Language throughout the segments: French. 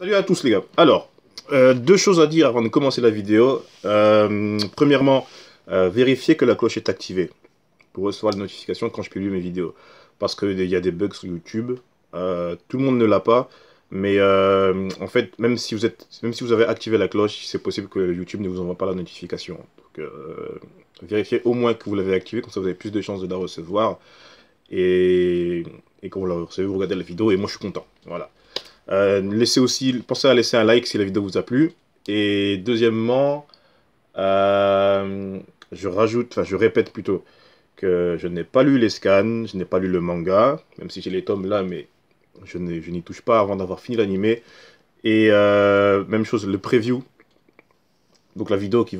Salut à tous les gars. Alors, deux choses à dire avant de commencer la vidéo. Premièrement, vérifiez que la cloche est activée pour recevoir les notifications quand je publie mes vidéos. Parce qu'il y a des bugs sur YouTube. Tout le monde ne l'a pas. Mais en fait, même si vous avez activé la cloche, c'est possible que YouTube ne vous envoie pas la notification. Donc, vérifiez au moins que vous l'avez activé, comme ça vous avez plus de chances de la recevoir. Et quand vous la recevez, vous regardez la vidéo et moi je suis content. Voilà. Pensez à laisser un like si la vidéo vous a plu. Et deuxièmement, je répète plutôt que je n'ai pas lu les scans, je n'ai pas lu le manga, même si j'ai les tomes là, mais je n'y touche pas avant d'avoir fini l'animé. Et même chose, le preview, donc la vidéo qui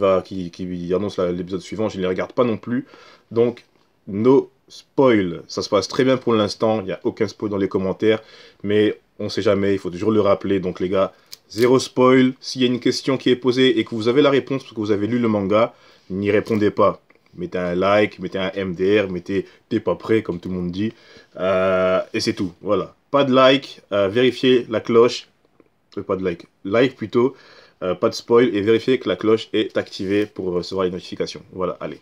annonce l'épisode suivant, je ne les regarde pas non plus. Donc, no spoil. Ça se passe très bien pour l'instant, il n'y a aucun spoil dans les commentaires, mais on ne sait jamais, il faut toujours le rappeler. Donc les gars, zéro spoil. S'il y a une question qui est posée et que vous avez la réponse parce que vous avez lu le manga, n'y répondez pas. Mettez un like, mettez un MDR, mettez t'es pas prêt comme tout le monde dit. Et c'est tout, voilà. Pas de like, vérifiez la cloche. Pas de like, like plutôt. Pas de spoil et vérifiez que la cloche est activée pour recevoir les notifications. Voilà, allez.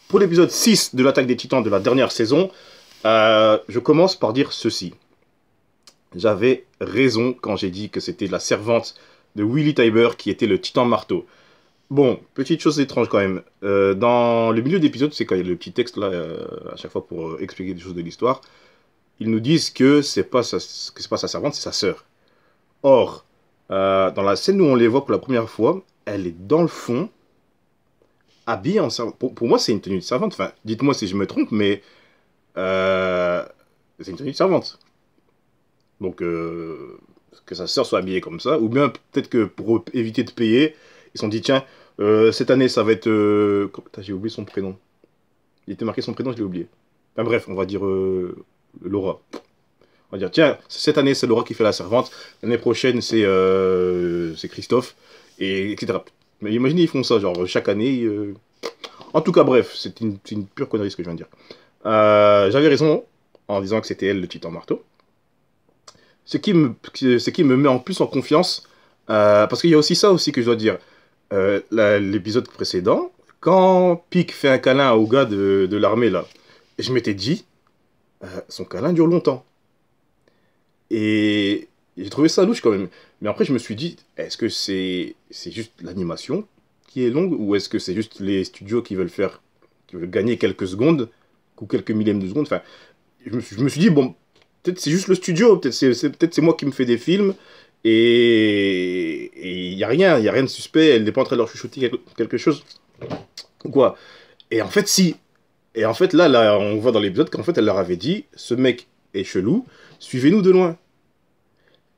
Pour l'épisode 6 de l'attaque des titans de la dernière saison, je commence par dire ceci. J'avais raison quand j'ai dit que c'était la servante de Willy Tybur qui était le titan marteau. Bon, petite chose étrange quand même. Dans le milieu d'épisode, c'est quand il y a le petit texte là, à chaque fois pour expliquer des choses de l'histoire, ils nous disent que c'est pas sa servante, c'est sa sœur. Or, dans la scène où on les voit pour la première fois, elle est dans le fond, habillée en servante. Pour moi, c'est une tenue de servante. Enfin, dites-moi si je me trompe, mais c'est une tenue de servante. Donc, que sa sœur soit habillée comme ça, ou bien peut-être que pour éviter de payer, ils se sont dit, tiens, cette année, ça va être... j'ai oublié son prénom. Il était marqué son prénom, je l'ai oublié. Enfin bref, on va dire Laura. On va dire, tiens, cette année, c'est Laura qui fait la servante. L'année prochaine, c'est Christophe, et etc. Mais imaginez, ils font ça, genre, chaque année. En tout cas, bref, c'est une pure connerie ce que je viens de dire. J'avais raison en disant que c'était elle, le titan marteau. Ce qui me met en plus en confiance, parce qu'il y a aussi ça aussi que je dois dire. L'épisode précédent, quand Pieck fait un câlin au gars de l'armée, là, je m'étais dit, son câlin dure longtemps. Et j'ai trouvé ça louche quand même. Mais après, je me suis dit, est-ce que c'est juste l'animation qui est longue, ou est-ce que c'est juste les studios qui veulent gagner quelques secondes, ou quelques millièmes de secondes. Enfin, je me suis dit, bon, peut-être c'est juste le studio, peut-être c'est moi qui me fais des films, et il n'y a rien de suspect, elle n'est pas en train de leur chuchoter quelque chose, ou quoi. Et en fait, si. Et en fait, là, on voit dans l'épisode qu'en fait, elle leur avait dit, ce mec est chelou, suivez-nous de loin.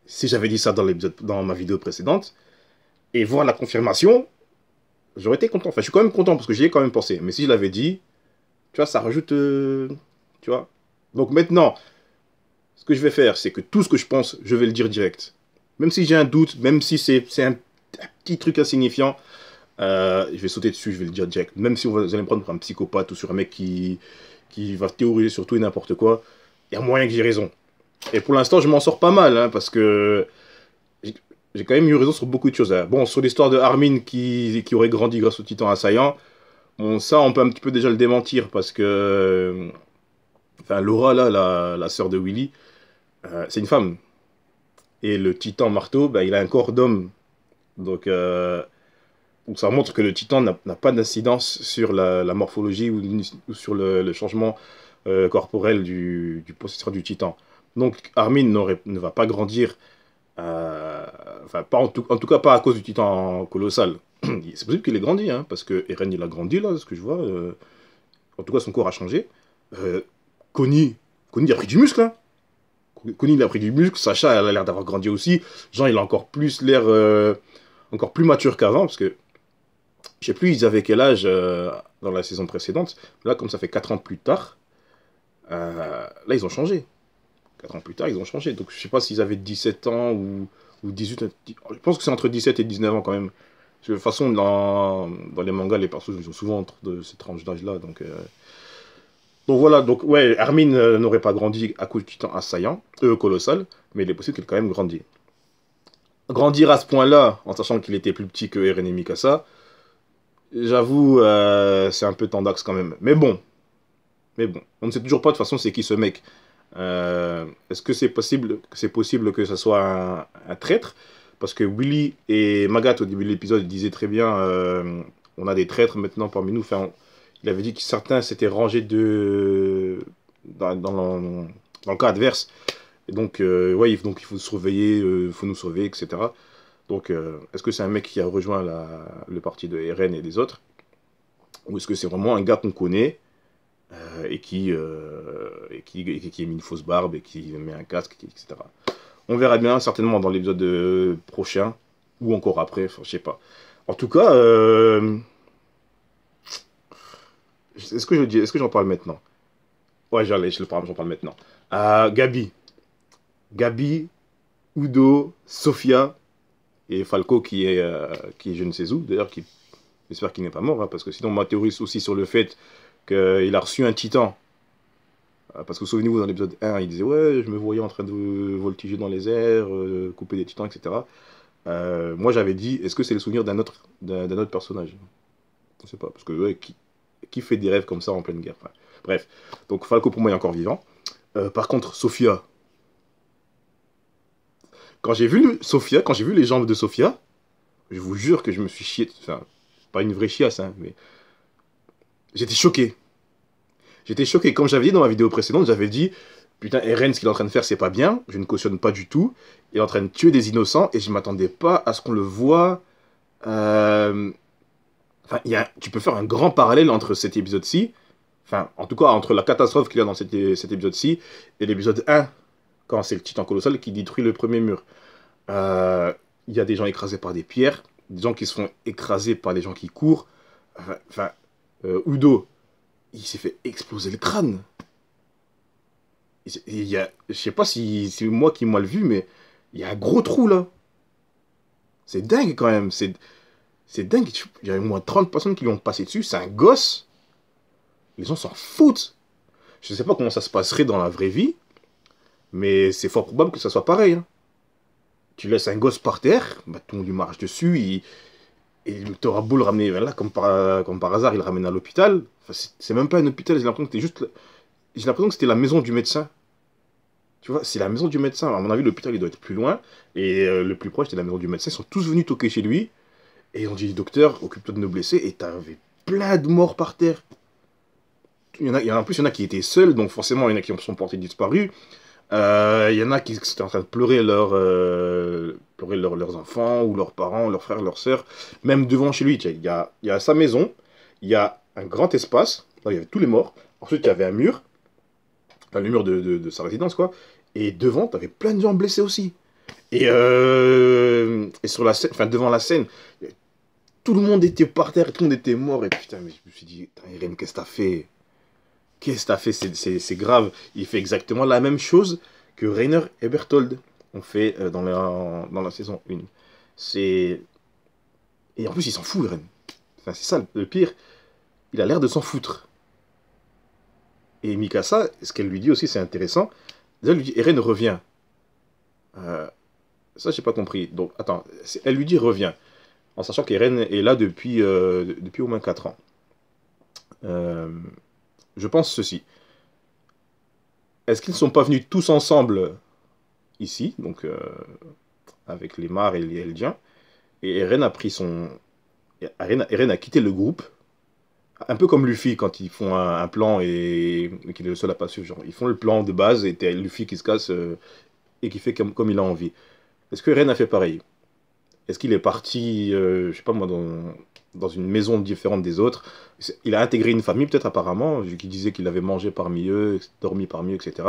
Si j'avais dit ça dans ma vidéo précédente, et voir la confirmation, j'aurais été content. Enfin, je suis quand même content parce que j'y ai quand même pensé. Mais si je l'avais dit, tu vois, ça rajoute... tu vois. Donc maintenant, ce que je vais faire, c'est que tout ce que je pense, je vais le dire direct. Même si j'ai un doute, même si c'est un petit truc insignifiant, je vais sauter dessus, je vais le dire direct. Même si vous allez me prendre pour un psychopathe ou sur un mec qui va théoriser sur tout et n'importe quoi, il y a moyen que j'ai raison. Et pour l'instant, je m'en sors pas mal, hein, parce que j'ai quand même eu raison sur beaucoup de choses. Hein. Bon, sur l'histoire de Armin qui aurait grandi grâce au titan assaillant, bon, ça, on peut un petit peu déjà le démentir, parce que... Enfin, Laura, là, la sœur de Willy, c'est une femme. Et le titan marteau, bah, il a un corps d'homme. Donc ça montre que le titan n'a pas d'incidence sur la morphologie ou sur le changement corporel du possesseur du titan. Donc Armin ne va pas grandir, enfin pas en tout cas pas à cause du titan colossal. C'est possible qu'il ait grandi, hein, parce que Eren il a grandi là, ce que je vois. En tout cas son corps a changé. Connie il a pris du muscle, hein. Connie il a pris du muscle, Sacha elle a l'air d'avoir grandi aussi. Jean il a encore plus l'air encore plus mature qu'avant, parce que je sais plus ils avaient quel âge dans la saison précédente. Là, comme ça fait 4 ans plus tard, là, ils ont changé. 4 ans plus tard, ils ont changé. Donc, je sais pas s'ils avaient 17 ans ou 18. Je pense que c'est entre 17 et 19 ans quand même. Parce que de toute façon, dans les mangas, les persos, ils sont souvent entre de cette tranche d'âge-là. Donc voilà, donc ouais, Armin n'aurait pas grandi à cause du titan assaillant, colossal, mais il est possible qu'il ait quand même grandi. Grandir à ce point-là, en sachant qu'il était plus petit que Eren et Mikasa, j'avoue, c'est un peu tendax quand même. Mais bon, on ne sait toujours pas de toute façon c'est qui ce mec. Est-ce que c'est possible que ça soit un traître? Parce que Willy et Magat, au début de l'épisode, disaient très bien on a des traîtres maintenant parmi nous. Enfin, il avait dit que certains s'étaient rangés dans le cas adverse. Et donc, ouais, donc il faut surveiller, il faut nous sauver, etc. Donc, est-ce que c'est un mec qui a rejoint le parti de Eren et des autres? Ou est-ce que c'est vraiment un gars qu'on connaît et qui a mis une fausse barbe et qui met un casque, etc. On verra bien certainement dans l'épisode prochain ou encore après, enfin, je sais pas. En tout cas, est-ce que j'en parle maintenant? Ouais, j'en parle maintenant. Gabi, Udo, Sofia et Falco qui est je ne sais où, d'ailleurs, j'espère qu'il n'est pas mort, hein, parce que sinon, ma théorie aussi sur le fait qu'il a reçu un titan. Parce que souvenez-vous, dans l'épisode 1, il disait ouais, je me voyais en train de voltiger dans les airs, couper des titans, etc. Moi, j'avais dit, est-ce que c'est le souvenir d'un autre personnage? Je ne sais pas, parce que ouais, qui fait des rêves comme ça en pleine guerre? Enfin, bref, donc Falco pour moi est encore vivant. Par contre, Sofia. Quand j'ai vu les jambes de Sofia, je vous jure que je me suis chié. Enfin, pas une vraie chiasse, hein, mais j'étais choqué. J'étais choqué. Comme j'avais dit dans ma vidéo précédente, j'avais dit putain, Eren, ce qu'il est en train de faire, c'est pas bien. Je ne cautionne pas du tout. Il est en train de tuer des innocents et je m'attendais pas à ce qu'on le voit. Enfin, tu peux faire un grand parallèle entre cet épisode-ci, enfin, en tout cas, entre la catastrophe qu'il y a dans cet épisode-ci et l'épisode 1, quand c'est le titan colossal qui détruit le premier mur. Il y a des gens écrasés par des pierres, des gens qui se font écraser par des gens qui courent. Enfin, Udo, il s'est fait exploser le crâne. Je sais pas si c'est moi qui mal vu, mais il y a un gros trou là. C'est dingue quand même. C'est dingue. Il y a au moins 30 personnes qui lui ont passé dessus. C'est un gosse. Les gens s'en foutent. Je sais pas comment ça se passerait dans la vraie vie, mais c'est fort probable que ça soit pareil. Hein. Tu laisses un gosse par terre, bah, tout le monde lui marche dessus, et t'auras beau le ramener là, comme par hasard, il le ramène à l'hôpital. Enfin, c'est même pas un hôpital, j'ai l'impression que j'ai l'impression que c'était la maison du médecin. Tu vois, c'est la maison du médecin. À mon avis, l'hôpital, il doit être plus loin. Et le plus proche, c'est la maison du médecin. Ils sont tous venus toquer chez lui. Et on dit, docteur, occupe-toi de nos blessés. Et t'avais plein de morts par terre. En plus, il y en a qui étaient seuls. Donc forcément, il y en a qui sont portés disparus. Il y en a qui étaient en train de pleurer leurs enfants, ou leurs parents, leurs frères, leurs sœurs. Même devant chez lui, il y a sa maison. Il y a un grand espace. Là, il y avait tous les morts. Ensuite, il y avait un mur. Enfin, le mur de sa résidence, quoi. Et devant, t'avais plein de gens blessés aussi. Et sur la scène, enfin, devant la scène, tout le monde était par terre, tout le monde était mort. Et putain, mais je me suis dit, Eren, qu'est-ce que t'as fait? Qu'est-ce que t'as fait? C'est grave. Il fait exactement la même chose que Reiner et Berthold ont fait dans la saison 1. Et en plus, il s'en fout, Eren. Enfin, c'est ça le pire. Il a l'air de s'en foutre. Et Mikasa, ce qu'elle lui dit aussi, c'est intéressant. Elle lui dit, Eren revient. Ça, j'ai pas compris. Donc, attends, elle lui dit reviens. En sachant qu'Eren est là depuis au moins 4 ans. Je pense ceci. Est-ce qu'ils ne sont pas venus tous ensemble ici, donc avec les Mar et les Eldiens, et Eren a pris Eren a quitté le groupe, un peu comme Luffy quand ils font un plan et qu'il est le seul à pas suivre. Genre, ils font le plan de base et t'as Luffy qui se casse et qui fait comme il a envie. Est-ce que Eren a fait pareil? Est-ce qu'il est parti, je sais pas moi, dans une maison différente des autres? Il a intégré une famille, peut-être apparemment, vu qu'il disait qu'il avait mangé parmi eux, dormi parmi eux, etc.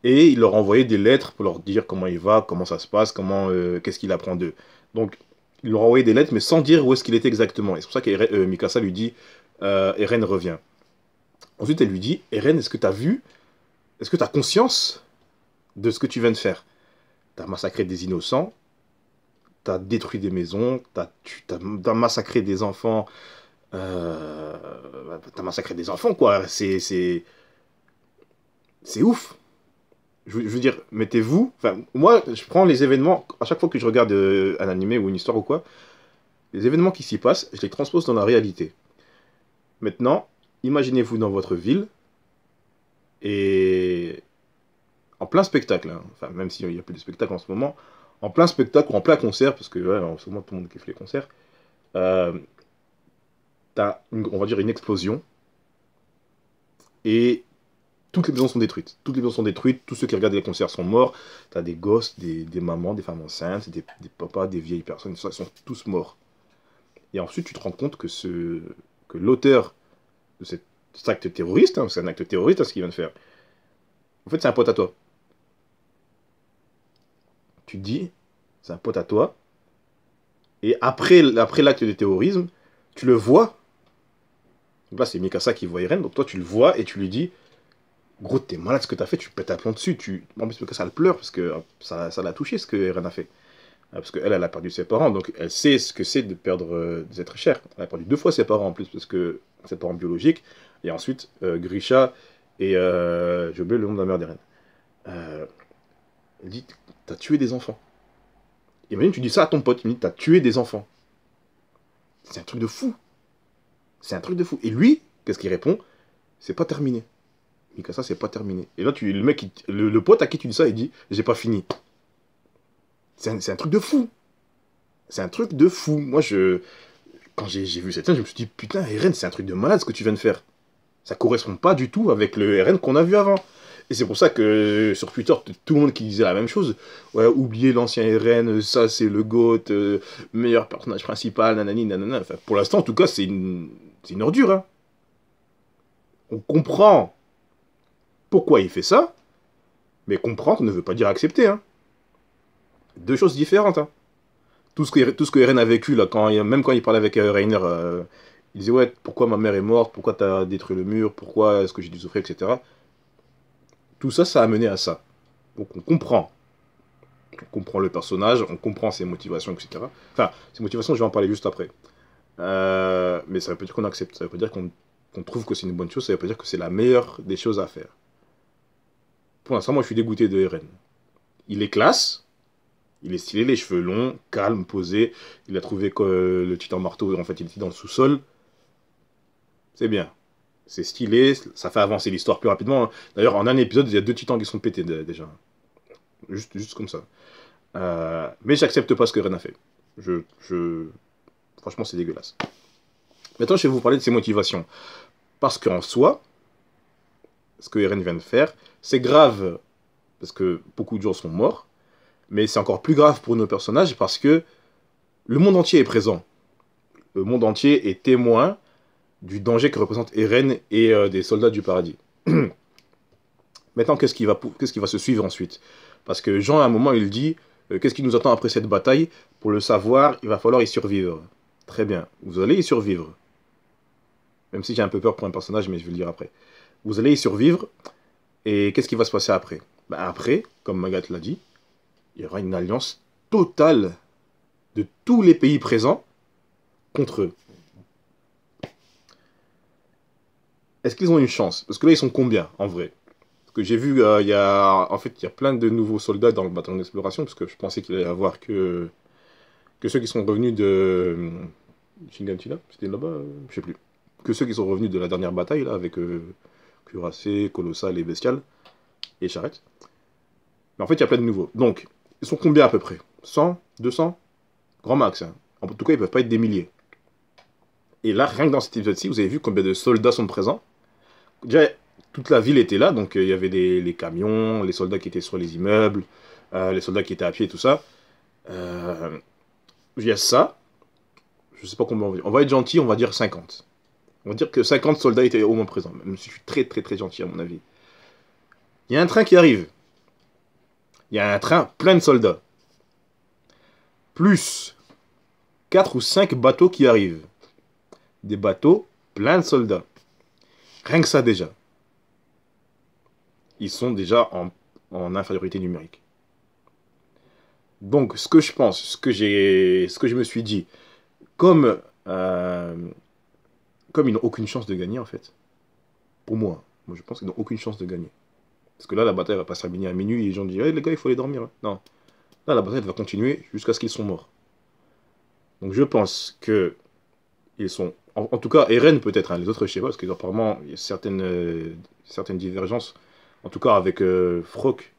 Et il leur envoyait des lettres pour leur dire comment il va, comment ça se passe, qu'est-ce qu'il apprend d'eux. Donc, il leur envoyait des lettres, mais sans dire où est-ce qu'il était exactement. Et c'est pour ça que Mikasa lui dit Eren revient. Ensuite, elle lui dit, Eren, est-ce que tu as vu, est-ce que tu as conscience de ce que tu viens de faire? Tu as massacré des innocents, tu as détruit des maisons, t'as massacré des enfants, t'as massacré des enfants, quoi. C'est ouf. Je veux dire, mettez-vous. Enfin, moi, je prends les événements. À chaque fois que je regarde un animé ou une histoire ou quoi, les événements qui s'y passent, je les transpose dans la réalité. Maintenant, imaginez-vous dans votre ville et en plein spectacle, hein. Enfin, même s'il n'y a plus de spectacle en ce moment, en plein spectacle ou en plein concert, parce que ouais, en ce moment tout le monde kiffe les concerts, euh, on va dire une explosion et toutes les maisons sont détruites. Toutes les maisons sont détruites, tous ceux qui regardent les concerts sont morts. T'as des gosses, des mamans, des femmes enceintes, des papas, des vieilles personnes, ils sont tous morts. Et ensuite, tu te rends compte que l'auteur de cet acte terroriste, hein, c'est un acte terroriste, hein, ce qu'il vient de faire, en fait, c'est un pote à toi. Tu te dis, c'est un pote à toi, et après l'acte de terrorisme, tu le vois. Donc là, c'est Mikasa qui voit Eren, donc toi, tu le vois et tu lui dis, gros, t'es malade ce que t'as fait, tu pètes un plomb dessus. En plus, Mikasa, elle pleure parce que ça l'a touché ce que Eren a fait. Parce qu'elle, elle a perdu ses parents, donc elle sait ce que c'est de perdre des êtres chers. Elle a perdu 2 fois ses parents en plus, parce que ses parents biologiques, et ensuite Grisha et j'ai oublié le nom de la mère d'Eren. Elle dit, t'as tué des enfants. Imagine, tu dis ça à ton pote, il dit, t'as tué des enfants. C'est un truc de fou. C'est un truc de fou. Et lui, qu'est-ce qu'il répond? C'est pas terminé. Mikasa, c'est pas terminé. Et là, le mec, le pote à qui tu dis ça, il dit, j'ai pas fini. C'est un truc de fou. C'est un truc de fou. Moi, quand j'ai vu cette scène, je me suis dit, putain, Eren, c'est un truc de malade ce que tu viens de faire. Ça correspond pas du tout avec le Eren qu'on a vu avant. Et c'est pour ça que sur Twitter, tout le monde qui disait la même chose. Ouais, oubliez l'ancien Eren, ça c'est le GOAT, meilleur personnage principal, nanani, nanana. Enfin, pour l'instant, en tout cas, c'est une ordure. Hein. On comprend pourquoi il fait ça, mais comprendre ne veut pas dire accepter. Hein. 2 choses différentes. Hein. Tout ce que Eren a vécu, là, même quand il parlait avec Reiner, il disait ouais, pourquoi ma mère est morte, pourquoi t'as détruit le mur, pourquoi est-ce que j'ai dû souffrir, etc. Tout ça, ça a mené à ça. Donc on comprend. On comprend le personnage, on comprend ses motivations, etc. Enfin, ses motivations, je vais en parler juste après. Mais ça veut pas dire qu'on accepte, ça veut pas dire qu'on trouve que c'est une bonne chose, ça veut pas dire que c'est la meilleure des choses à faire. Pour l'instant, moi je suis dégoûté de Eren. Il est classe, il est stylé, les cheveux longs, calme, posé. Il a trouvé que le titan marteau, en fait, il était dans le sous-sol. C'est bien. C'est stylé, ça fait avancer l'histoire plus rapidement. D'ailleurs, en un épisode, il y a 2 titans qui sont pétés déjà. Juste comme ça. Mais j'accepte pas ce que Ren a fait. Franchement, c'est dégueulasse. Maintenant, je vais vous parler de ses motivations. Parce qu'en soi, ce que Eren vient de faire, c'est grave. Parce que beaucoup de gens sont morts. Mais c'est encore plus grave pour nos personnages parce que le monde entier est présent. Le monde entier est témoin du danger que représente Eren et des soldats du paradis. Maintenant, qu'est-ce qui va se suivre ensuite? Parce que Jean, à un moment, il dit qu'est-ce qui nous attend après cette bataille? Pour le savoir, il va falloir y survivre. Très bien, vous allez y survivre. Même si j'ai un peu peur pour un personnage, mais je vais le dire après. Vous allez y survivre, et qu'est-ce qui va se passer après? Après, comme Magat l'a dit, il y aura une alliance totale de tous les pays présents contre eux. Est-ce qu'ils ont une chance? Parce que là, ils sont combien, en vrai? Parce que j'ai vu, il y a plein de nouveaux soldats dans le bataillon d'exploration, parce que je pensais qu'il allait y avoir que ceux qui sont revenus de Shinganshina, c'était là-bas, je sais plus. Que ceux qui sont revenus de la dernière bataille, là, avec Cuirassé, Colossal et Bestial, et Charrette. Mais en fait, il y a plein de nouveaux. Donc, ils sont combien à peu près? 100? 200? Grand max. Hein. En tout cas, ils ne peuvent pas être des milliers. Et là, rien que dans cet épisode-ci, vous avez vu combien de soldats sont présents. Déjà, toute la ville était là, donc il y avait les camions, les soldats qui étaient sur les immeubles, les soldats qui étaient à pied, tout ça. Il y a ça. Je sais pas combien on va être gentil, on va dire 50. On va dire que 50 soldats étaient au moins présents, même si je suis très très très gentil à mon avis. Il y a un train qui arrive. Il y a un train plein de soldats. Plus 4 ou 5 bateaux qui arrivent. Des bateaux plein de soldats. Rien que ça déjà. Ils sont déjà en infériorité numérique. Donc, ce que je pense, ce que je me suis dit, comme, euh, comme ils n'ont aucune chance de gagner, en fait, pour moi je pense qu'ils n'ont aucune chance de gagner. Parce que là, la bataille va pas se terminer à minuit et les gens disent, hey, les gars, il faut aller dormir, hein. Non. Là, la bataille va continuer jusqu'à ce qu'ils sont morts. Donc, je pense que ils sont. En tout cas, Eren peut-être, hein, les autres, je sais pas, parce qu'apparemment, il y a certaines divergences. En tout cas, avec Frock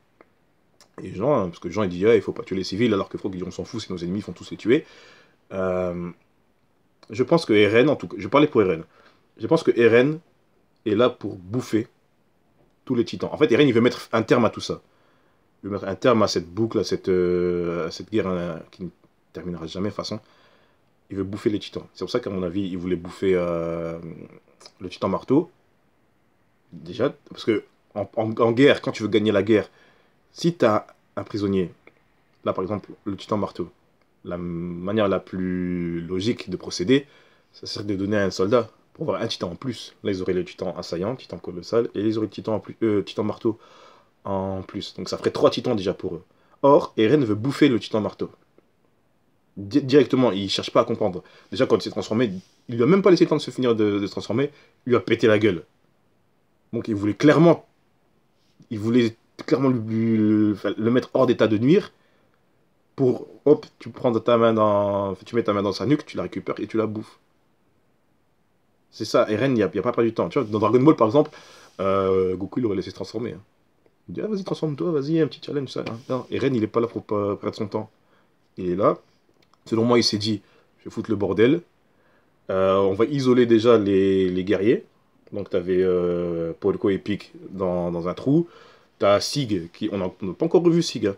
et Jean, hein, parce que Jean, il dit, il faut pas tuer les civils, alors que Frock, il dit, on s'en fout, c'est nos ennemis, ils font tous les tuer. Euh, je pense que Eren, en tout cas, je parlais pour Eren. Je pense que Eren est là pour bouffer tous les titans. En fait, Eren, il veut mettre un terme à tout ça. Il veut mettre un terme à cette boucle, à cette guerre qui ne terminera jamais, de toute façon. Il veut bouffer les titans. C'est pour ça qu'à mon avis, il voulait bouffer le titan marteau. Déjà, parce que en guerre, quand tu veux gagner la guerre, si tu as un prisonnier, là par exemple, le titan marteau, la manière la plus logique de procéder, ça serait de donner à un soldat pour avoir un titan en plus. Là, ils auraient le titan assaillant, titan colossal, et ils auraient le titan, titan marteau en plus. Donc ça ferait 3 titans déjà pour eux. Or, Eren veut bouffer le titan marteau. Directement, il cherche pas à comprendre. Déjà, quand il s'est transformé, il lui a même pas laissé le temps de se finir de se transformer, il lui a pété la gueule. Donc il voulait clairement le mettre hors d'état de nuire pour, hop, tu prends tu mets ta main dans sa nuque, tu la récupères et tu la bouffes. C'est ça, Eren, il n'y a pas perdu du temps. Tu vois, dans Dragon Ball, par exemple, Goku, il aurait laissé se transformer, hein. Il dit, ah, vas-y, transforme-toi, vas-y, un petit challenge, ça, hein. Non, Eren, il est pas là pour pas perdre son temps. Il est là. Selon moi, il s'est dit, je vais foutre le bordel. On va isoler déjà les guerriers. Donc, tu avais Polko et Pic dans un trou. Tu as Sig, on n'a pas encore revu Sig, hein.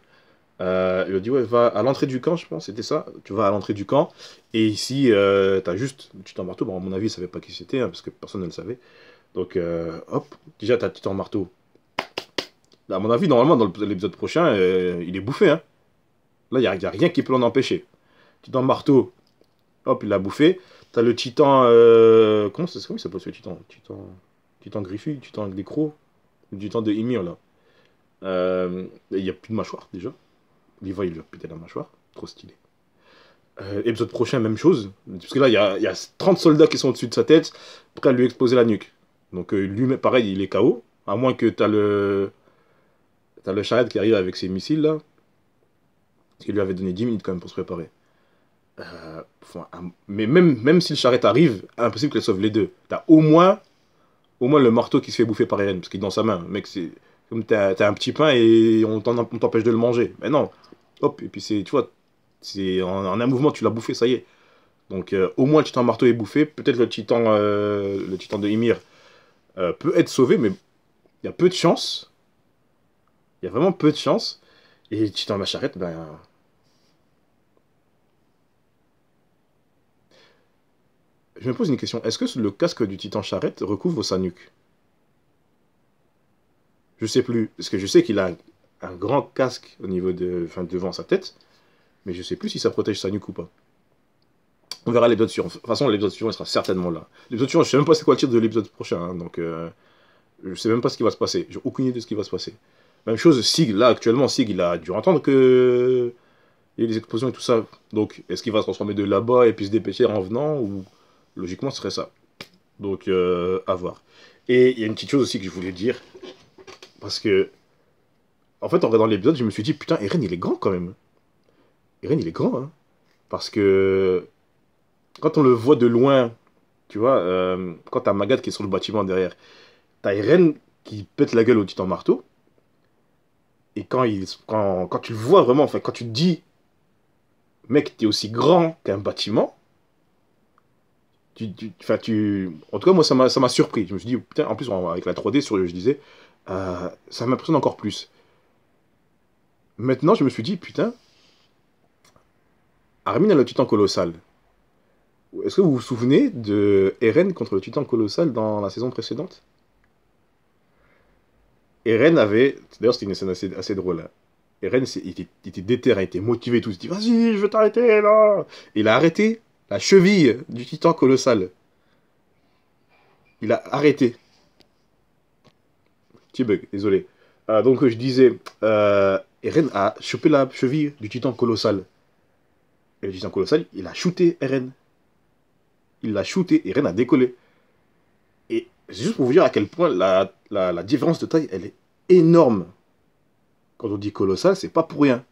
Il a dit, ouais, va à l'entrée du camp, je pense, c'était ça. Tu vas à l'entrée du camp. Et ici, tu as juste Titan Marteau. Bon, à mon avis, il ne savait pas qui c'était, hein, parce que personne ne le savait. Donc, hop, déjà, tu as Titan Marteau. Là, à mon avis, normalement, dans l'épisode prochain, il est bouffé, hein. Là, il n'y a rien qui peut l'en empêcher. Titan Marteau, hop, il l'a bouffé. T'as le titan. Comment il s'appelle ce titan? Titan Griffu, titan avec des crocs. Le titan de Ymir, là. Il n'y a plus de mâchoire, déjà. Levi, il lui a pété la mâchoire. Trop stylé. Épisode prochain, même chose. Parce que là, il y a 30 soldats qui sont au-dessus de sa tête, prêts à lui exploser la nuque. Donc, lui, pareil, il est KO. À moins que t'as le Charette qui arrive avec ses missiles, là. Parce qu'il lui avait donné 10 minutes, quand même, pour se préparer. Mais même si le Charette arrive, impossible qu'elle sauve les deux. T'as au moins le marteau qui se fait bouffer par Eren, parce qu'il est dans sa main. Mec, c'est comme t'as un petit pain et on t'empêche de le manger. Mais non, hop, et puis tu vois, c'est en un mouvement, tu l'as bouffé, ça y est. Donc au moins le titan marteau est bouffé. Peut-être le titan de Ymir peut être sauvé, mais il y a peu de chance. Il y a vraiment peu de chance. Et le titan Macharette, ben. Je me pose une question. Est-ce que le casque du titan Charette recouvre sa nuque? Je sais plus. Parce que je sais qu'il a un grand casque au niveau devant sa tête. Mais je sais plus si ça protège sa nuque ou pas. On verra l'épisode suivant. De toute façon, l'épisode suivant, il sera certainement là. L'épisode suivant, je sais même pas c'est quoi le titre de l'épisode prochain, hein, donc je sais même pas ce qui va se passer. J'ai aucune idée de ce qui va se passer. Même chose, Sig, là, actuellement, Sig, il a dû entendre que il y a des explosions et tout ça. Donc, est-ce qu'il va se transformer de là-bas et puis se dépêcher en venant, ou logiquement, ce serait ça. Donc, à voir. Et il y a une petite chose aussi que je voulais dire. Parce que, en fait, en regardant l'épisode, je me suis dit, putain, Eren, il est grand quand même. Eren, il est grand, hein. Parce que, quand on le voit de loin, tu vois, quand t'as Magat qui est sur le bâtiment derrière, t'as Eren qui pète la gueule au titan marteau. Et quand tu le vois vraiment, enfin, quand tu te dis, mec, t'es aussi grand qu'un bâtiment, en tout cas, moi, ça m'a surpris. Je me suis dit, putain, en plus, avec la 3D, je disais, ça m'impressionne encore plus. Maintenant, je me suis dit, putain, Armin a le titan colossal. Est-ce que vous vous souvenez de Eren contre le titan colossal dans la saison précédente? Eren avait. D'ailleurs, c'était une scène assez drôle, hein. Eren, il était déter, il était motivé, tout. Il s'est dit, vas-y, je veux t'arrêter là. Et il a arrêté la cheville du titan colossal. Il a arrêté. Petit bug, désolé. Donc je disais, Eren a chopé la cheville du titan colossal. Et le titan colossal, il a shooté Eren. Il l'a shooté et Eren a décollé. Et c'est juste pour vous dire à quel point la différence de taille, elle est énorme. Quand on dit colossal, c'est pas pour rien.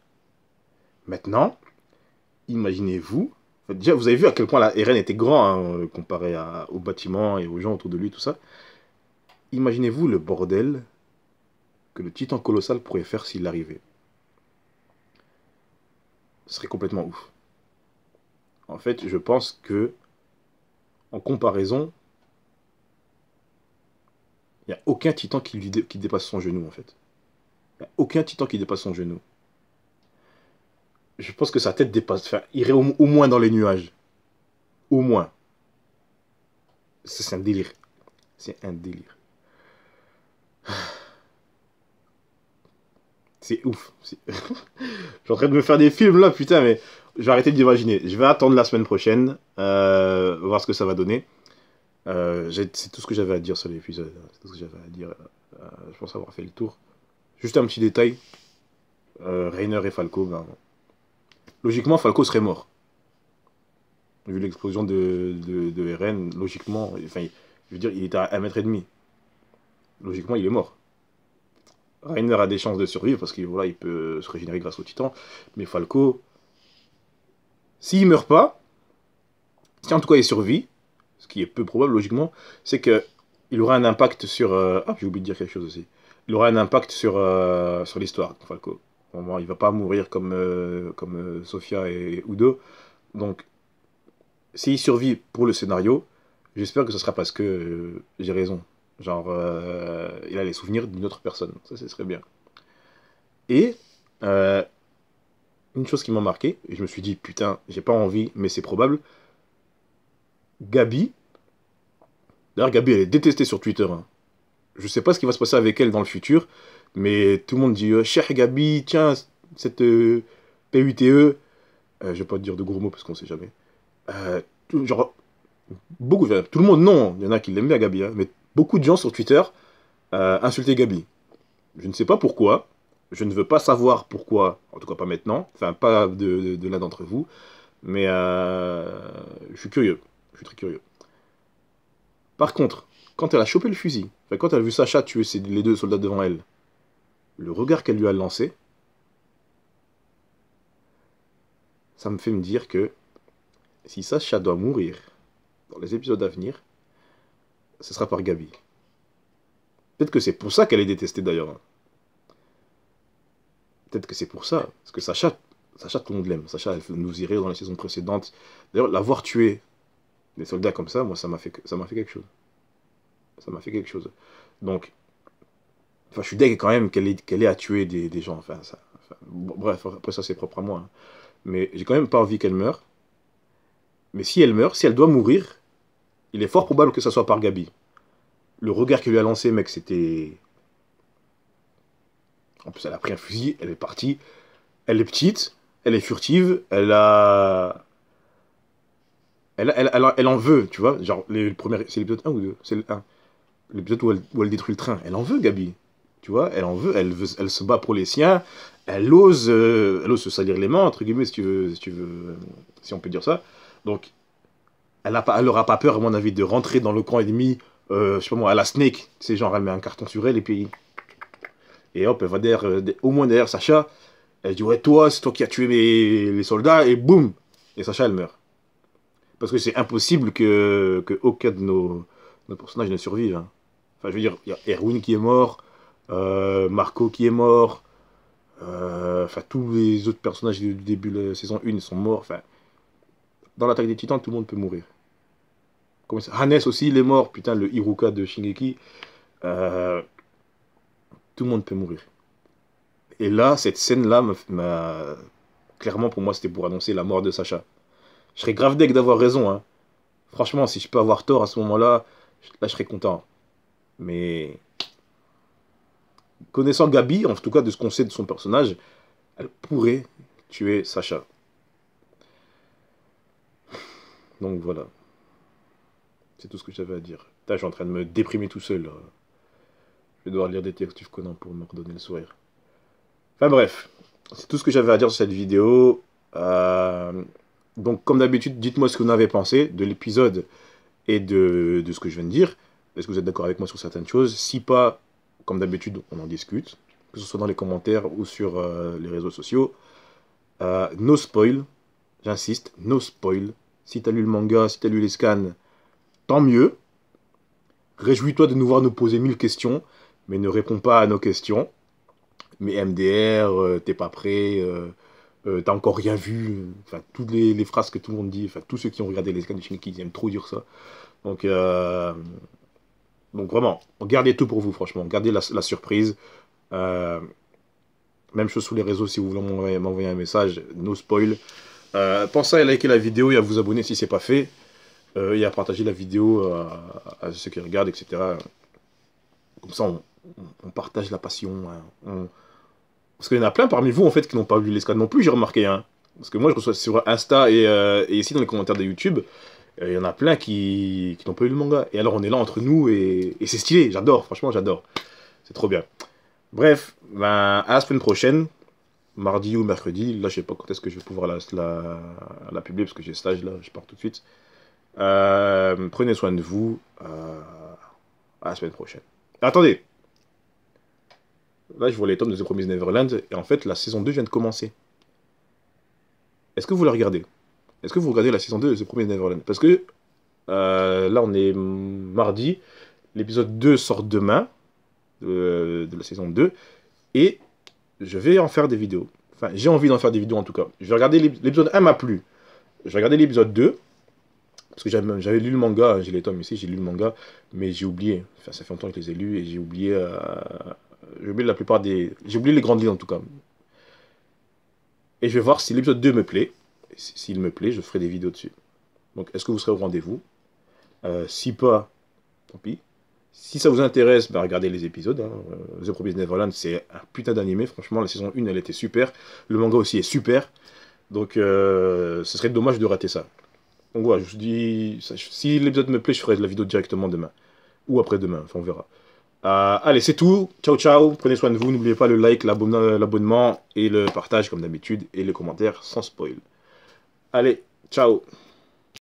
Maintenant, imaginez-vous. Déjà, vous avez vu à quel point la Eren était grand comparé au bâtiment et aux gens autour de lui, tout ça. Imaginez-vous le bordel que le titan colossal pourrait faire s'il arrivait. Ce serait complètement ouf. En fait, je pense que, en comparaison, il n'y a aucun titan qui dépasse son genou, en fait. Il n'y a aucun titan qui dépasse son genou. Je pense que sa tête dépasse, enfin, irait au moins dans les nuages. Au moins. C'est un délire. C'est un délire. C'est ouf. Je suis en train de me faire des films là, putain, mais je vais arrêter d'imaginer. Je vais attendre la semaine prochaine, voir ce que ça va donner. C'est tout ce que j'avais à dire sur l'épisode. C'est tout ce que j'avais à dire. Je pense avoir fait le tour. Juste un petit détail. Reiner et Falco, ben, logiquement, Falco serait mort. Vu l'explosion de Eren, logiquement, enfin, je veux dire, il était à 1 m et demi. Logiquement, il est mort. Reiner a des chances de survivre parce qu'il voilà, il peut se régénérer grâce au titan. Mais Falco, s'il meurt pas, si en tout cas il survit, ce qui est peu probable logiquement, c'est que il aura un impact sur. Ah, j'ai oublié de dire quelque chose aussi. Il aura un impact sur l'histoire, Falco. Bon, il va pas mourir comme Sofia et Udo. Donc, s'il survit pour le scénario, j'espère que ce sera parce que j'ai raison. Genre, il a les souvenirs d'une autre personne. Ça, ce serait bien. Et euh, une chose qui m'a marqué, et je me suis dit, putain, j'ai pas envie, mais c'est probable. Gabi, d'ailleurs, Gabi, elle est détestée sur Twitter, hein. Je sais pas ce qui va se passer avec elle dans le futur, mais tout le monde dit, cher Gabi, tiens, cette PUTE, je vais pas te dire de gros mots parce qu'on sait jamais. Genre, beaucoup, enfin, tout le monde, non, il y en a qui l'aiment bien Gabi, hein, mais beaucoup de gens sur Twitter insultaient Gabi. Je ne sais pas pourquoi, je ne veux pas savoir pourquoi, en tout cas pas maintenant, enfin pas de l'un d'entre vous, mais je suis curieux, je suis très curieux. Par contre, quand elle a chopé le fusil, enfin, quand elle a vu Sacha tuer les deux soldats devant elle, le regard qu'elle lui a lancé, ça me fait me dire que si Sacha doit mourir dans les épisodes à venir, ce sera par Gabi. Peut-être que c'est pour ça qu'elle est détestée d'ailleurs, hein. Peut-être que c'est pour ça. Parce que Sacha, tout le monde l'aime. Sacha, elle nous irait dans les saisons précédentes. D'ailleurs, l'avoir tué des soldats comme ça, moi, ça m'a fait quelque chose. Ça m'a fait quelque chose. Donc, enfin, je suis deg quand même qu'elle ait à tuer des gens. Bon, bref, après ça, c'est propre à moi, hein. Mais j'ai quand même pas envie qu'elle meure. Mais si elle meurt, si elle doit mourir, il est fort probable que ça soit par Gabi. Le regard qu'elle lui a lancé, mec, c'était. En plus, elle a pris un fusil, elle est partie. Elle est petite, elle est furtive, elle en veut, tu vois. Genre, le premier, c'est l'épisode 1 ou 2? C'est le 1. L'épisode où elle détruit le train. Elle en veut, Gabi. Tu vois, elle en veut, elle se bat pour les siens. Elle ose se salir les mains, entre guillemets, si on peut dire ça. Donc, elle aura pas peur, à mon avis, de rentrer dans le camp ennemi, je sais pas moi, à la Snake. C'est genre, elle met un carton sur elle et hop, elle va au moins derrière Sacha. Elle dit, ouais, toi, c'est toi qui as tué les soldats, et boum! Et Sacha, elle meurt. Parce que c'est impossible que aucun de nos personnages ne survive, hein. Enfin, je veux dire, il y a Erwin qui est mort, Marco qui est mort, enfin, tous les autres personnages du début de la saison 1 sont morts. Enfin, dans l'attaque des titans, tout le monde peut mourir. Hannes aussi, il est mort, putain, le Hiruka de Shingeki. Euh, tout le monde peut mourir. Et là, cette scène-là, clairement, pour moi, c'était pour annoncer la mort de Sacha. Je serais grave deg d'avoir raison, hein. Franchement, si je peux avoir tort à ce moment-là, là, je serais content. Mais connaissant Gabi, en tout cas de ce qu'on sait de son personnage, elle pourrait tuer Sacha. Donc voilà, c'est tout ce que j'avais à dire. Putain, je suis en train de me déprimer tout seul, là. Je vais devoir lire Détective Conan pour me redonner le sourire. Enfin bref, c'est tout ce que j'avais à dire sur cette vidéo. Donc comme d'habitude, dites-moi ce que vous en avez pensé de l'épisode et de ce que je viens de dire. Est-ce que vous êtes d'accord avec moi sur certaines choses? Si pas, comme d'habitude, on en discute, que ce soit dans les commentaires ou sur les réseaux sociaux. No spoil, j'insiste, no spoil. Si t'as lu le manga, si t'as lu les scans, tant mieux. Réjouis-toi de nous voir nous poser 1000 questions, mais ne réponds pas à nos questions. Mais MDR, t'es pas prêt, t'as encore rien vu. Enfin, toutes les phrases que tout le monde dit, enfin, tous ceux qui ont regardé les scans de Shingeki, ils aiment trop dire ça. Donc vraiment, gardez tout pour vous, franchement. Gardez la surprise. Même chose sur les réseaux, si vous voulez m'envoyer un message, no spoil. Pensez à liker la vidéo et à vous abonner si c'est pas fait. Et à partager la vidéo à ceux qui regardent, etc. Comme ça, on partage la passion. Hein. Parce qu'il y en a plein parmi vous, en fait, qui n'ont pas vu les scans non plus, j'ai remarqué. Hein. Parce que moi, je reçois sur Insta et ici dans les commentaires de YouTube, il y en a plein qui n'ont pas eu le manga. Et alors, on est là entre nous et c'est stylé. J'adore, franchement, j'adore. C'est trop bien. Bref, ben, à la semaine prochaine, mardi ou mercredi. Là, je sais pas quand est-ce que je vais pouvoir la publier parce que j'ai stage là, je pars tout de suite. Prenez soin de vous. À la semaine prochaine. Attendez. Là, je vois les tomes de The Promised Neverland. Et en fait, la saison 2 vient de commencer. Est-ce que vous la regardez? Est-ce que vous regardez la saison 2 de The Promised Neverland? Parce que là, on est mardi. L'épisode 2 sort demain. De la saison 2. Et je vais en faire des vidéos. Enfin, j'ai envie d'en faire des vidéos en tout cas. Je vais regarder l'épisode 1 m'a plu. Je vais regarder l'épisode 2. Parce que j'avais lu le manga, j'ai les tomes ici, j'ai lu le manga, mais j'ai oublié. Enfin, ça fait longtemps que je les ai lus et j'ai oublié la plupart des. J'ai oublié les grandes lignes en tout cas. Et je vais voir si l'épisode 2 me plaît. S'il me plaît, je ferai des vidéos dessus. Donc, est-ce que vous serez au rendez-vous? Si pas, tant pis. Si ça vous intéresse, bah, regardez les épisodes. Hein. The Promised Neverland, c'est un putain d'animé. Franchement, la saison 1, elle était super. Le manga aussi est super. Donc, ce serait dommage de rater ça. Donc voilà, je vous dis, si l'épisode me plaît, je ferai de la vidéo directement demain. Ou après-demain, enfin on verra. Allez, c'est tout. Ciao, ciao. Prenez soin de vous. N'oubliez pas le like, l'abonnement et le partage comme d'habitude. Et les commentaires sans spoil. Allez, ciao.